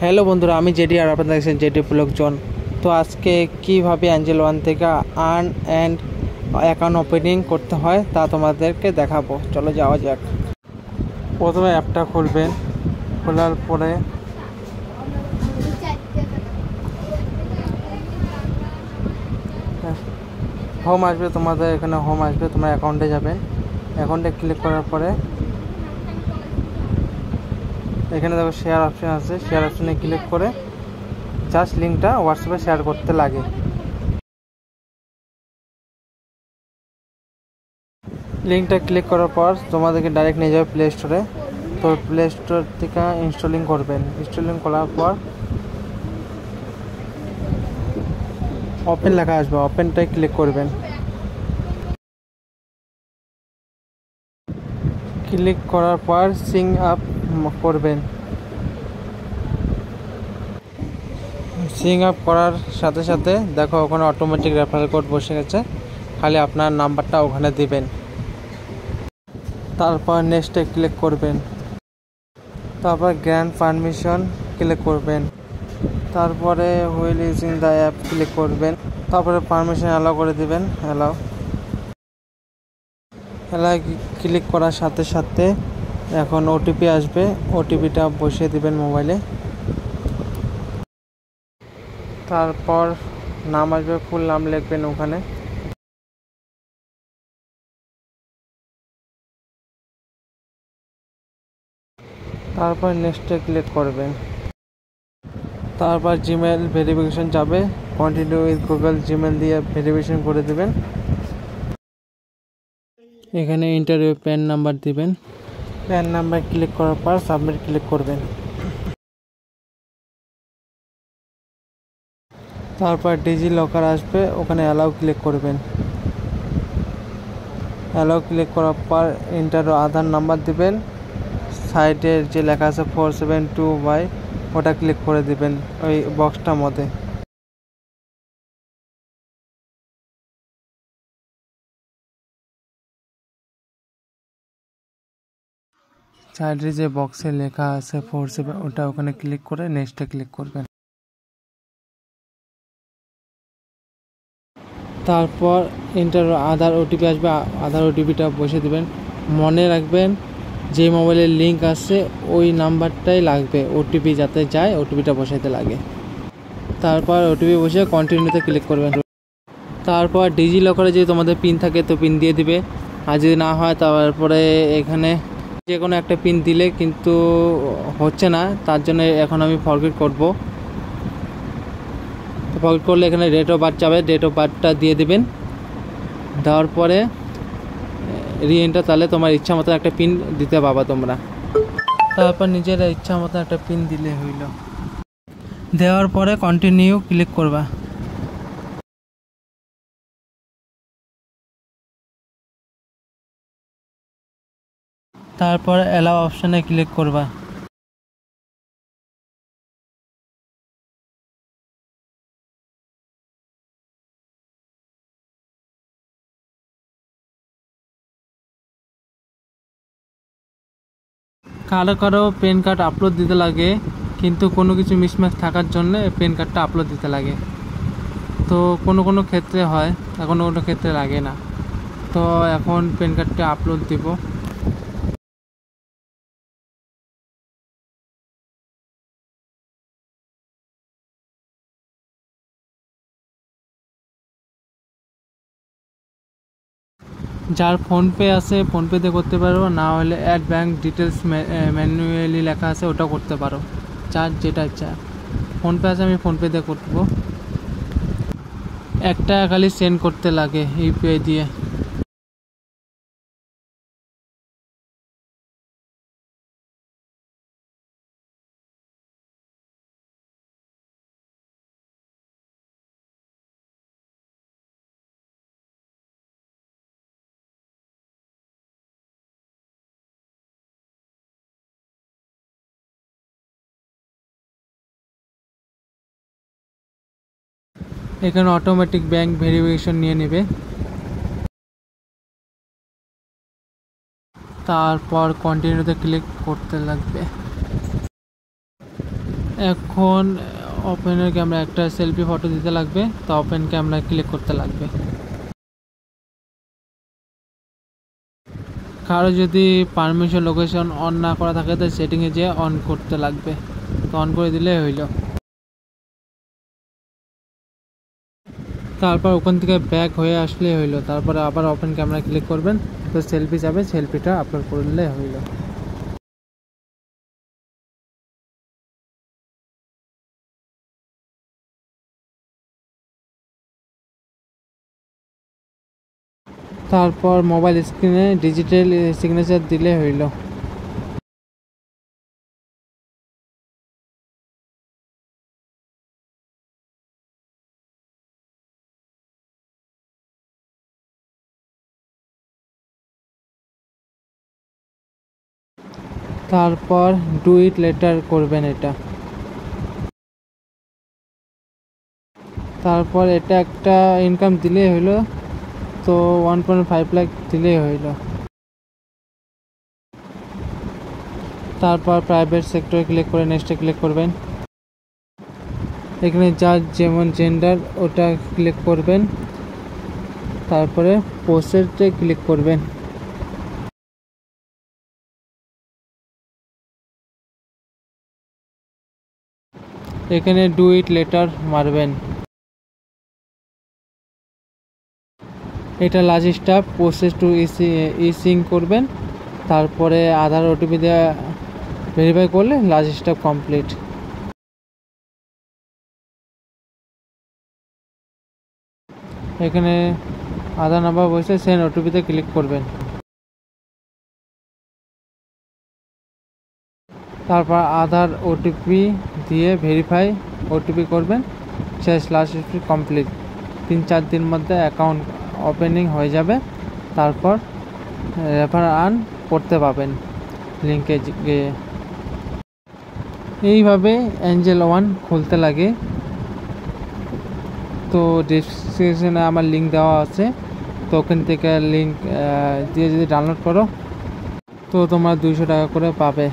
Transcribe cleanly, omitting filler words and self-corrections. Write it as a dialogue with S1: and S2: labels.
S1: Hello বন্ধুরা, আমি JD আর আপনারা দেখছেন জেডি ব্লগ জোন। তো আজকে কিভাবে অ্যাঞ্জেল ওয়ান থেকে আর্ন অ্যান্ড অ্যাকাউন্ট ওপেনিং করতে হয় তা তোমাদেরকে দেখাবো। চলো যাওয়া যাক। প্রথমে অ্যাপটা খুলবেন, খোলার পরে হোম আসবে, তোমাদের এখানে হোম আসবে, তোমরা অ্যাকাউন্টে যাবেন। অ্যাকাউন্টে ক্লিক করার পরে এখানে দেখো শেয়ার অপশান আছে, শেয়ার অপশানে ক্লিক করে জাস্ট লিঙ্কটা হোয়াটসঅ্যাপে শেয়ার করতে লাগে। লিঙ্কটা ক্লিক করার পর তোমাদেরকে ডাইরেক্ট নিয়ে যাবে প্লে স্টোরে। তো প্লে স্টোর থেকে ইনস্টলিং করবেন। ইনস্টলিং করার পর ওপেন লেখা আসবে, ওপেনটায় ক্লিক করবেন। ক্লিক করার পর সিং আপ করবেন। সিং আপ করার সাথে সাথে দেখো ওখানে অটোমেটিক রেফারেল কোড বসে গেছে, খালি আপনার নাম্বারটা ওখানে দিবেন। তারপর নেক্সটে ক্লিক করবেন। তারপর গ্র্যান্ড পারমিশন ক্লিক করবেন। তারপরে wheel using the app click করবেন। তারপরে পারমিশন অ্যালাউ করে দিবেন। অ্যালাউ ক্লিক করার সাথে সাথে এখন ওটিপি আসবে, ওটিপিটা বসিয়ে দিবেন মোবাইলে। তারপর নাম আসবে, ফুল নাম লিখবেন ওখানে। তারপর নেক্সটে ক্লিক করবেন। তারপর জিমেল ভেরিফিকেশন যাবে, কন্টিনিউ উইথ গুগল জিমেল দিয়ে ভেরিফিকেশন করে দেবেন। এখানে ইন্টারভিউ প্যান নাম্বার দিবেন। প্যান নাম্বার ক্লিক করার পর সাবমিট ক্লিক করবেন। তারপর ডিজি লকার আসবে, ওখানে অ্যালাউ ক্লিক করবেন। অ্যালাউ ক্লিক করার পর ইন্টার আধার নাম্বার দিবেন। সাইডে যে লেখা আছে 472Y ওটা ক্লিক করে দিবেন ওই বক্সটার মধ্যে। সাইডে যে বক্সে লেখা আছে 47 ওটা ওখানে ক্লিক করে নেক্সটে ক্লিক করবেন। তারপর ইন্টার আধার ওটিপি আসবে, আধার ওটিপিটা বসিয়ে দেবেন। মনে রাখবেন যে মোবাইলের লিঙ্ক আছে ওই নাম্বারটাই লাগবে, ওটিপি যাতে যায় ওটিপিটা বসাইতে লাগে। তারপর ওটিপি বসে কন্টিনিউতে ক্লিক করবেন। তারপর ডিজি লকারে যদি তোমাদের পিন থাকে তো পিন দিয়ে দিবে, আর যদি না হয় তারপরে এখানে যে কোনো একটা পিন দিলে কিন্তু হচ্ছে না, তার জন্য এখন আমি ফরগেট করব। ফরগেট করলে এখানে ডেট অফ বার্থ যাবে, ডেট অফ বার্থটা দিয়ে দেবেন। দেওয়ার পরে রিএন্টার, তাহলে তোমার ইচ্ছা মতো একটা পিন দিতে পাবা তোমরা। তারপর নিজের ইচ্ছা মতো একটা পিন দিলে হইল। দেওয়ার পরে কন্টিনিউ ক্লিক করবা। তারপর অ্যালাউ অপশানে ক্লিক করবা। কারো কারো প্যান কার্ড আপলোড দিতে লাগে, কিন্তু কোনো কিছু মিসম্যাচ থাকার জন্য প্যান কার্ডটা আপলোড দিতে লাগে। তো কোনো কোনো ক্ষেত্রে হয়, কোনো কোনো ক্ষেত্রে লাগে না। তো এখন প্যান কার্ডটা আপলোড দিব। যার ফোনপে আছে ফোনপে দিয়ে করতে পারো, না হলে অ্যাড ব্যাঙ্ক ডিটেলস ম্যানুয়ালি লেখা আছে ওটাও করতে পারো, যার যেটা ইচ্ছা। ফোনপে আছে, আমি ফোনপে দিয়ে করব। একটা খালি সেন্ড করতে লাগে ইউপিআই দিয়ে। এখানে অটোমেটিক ব্যাঙ্ক ভেরিফিকেশন নিয়ে নেবে। তারপর কন্টিনিউতে ক্লিক করতে লাগবে। এখন ওপেনের ক্যামেরা একটা সেলফি ফটো দিতে লাগবে, তো ওপেন ক্যামেরা ক্লিক করতে লাগবে। কারো যদি পারমিশন লোকেশন অন না করা থাকে তো সেটিংয়ে যেয়ে অন করতে লাগবে, তো অন করে দিলে হইল। তারপর ওখান থেকে ব্যাক হয়ে আসলে হইলো, তারপরে আবার ওপেন ক্যামেরা ক্লিক করবেন, তো সেলফি যাবে, সেলফিটা আপলোড করলে হইল। তারপর মোবাইল স্ক্রিনে ডিজিটাল সিগনেচার দিলে হইল। তারপর ডু ইট লেটার করবেন এটা। তারপর এটা একটা ইনকাম দিলেই হইলো, তো 1.5 লাখ দিলেই হইল। তারপর প্রাইভেট সেক্টরে ক্লিক করে নেক্সটে ক্লিক করবেন। এখানে যার যেমন জেন্ডার ওটা ক্লিক করবেন, তারপরে পোস্টে ক্লিক করবেন। এখানে ডু ইট লেটার মারবেন। এটা লাস্ট স্টেপ, প্রসেস টু ইসিং করবেন, তারপরে আধার ওটিপি দিয়ে ভেরিফাই করলে লাস্ট স্টেপ কমপ্লিট। এখানে আধার নাম্বার বসে সেন্ড ওটিপিতে ক্লিক করবেন। তারপর আধার ওটিপি দিয়ে ভেরিফাই ওটিপি করবেন, শেষ, লাস্ট স্টেপ কমপ্লিট। 3-4 দিন মধ্যে অ্যাকাউন্ট ওপেনিং হয়ে যাবে। তারপর রেফার আর্ন করতে পাবেন লিঙ্কে গিয়ে। এইভাবে এঞ্জেল ওয়ান খুলতে লাগে। তো ডিসক্রিপশনে আমার লিঙ্ক দেওয়া আছে, তো ওখান থেকে লিঙ্ক দিয়ে যদি ডাউনলোড করো তো তোমরা 200 টাকা করে পাবে।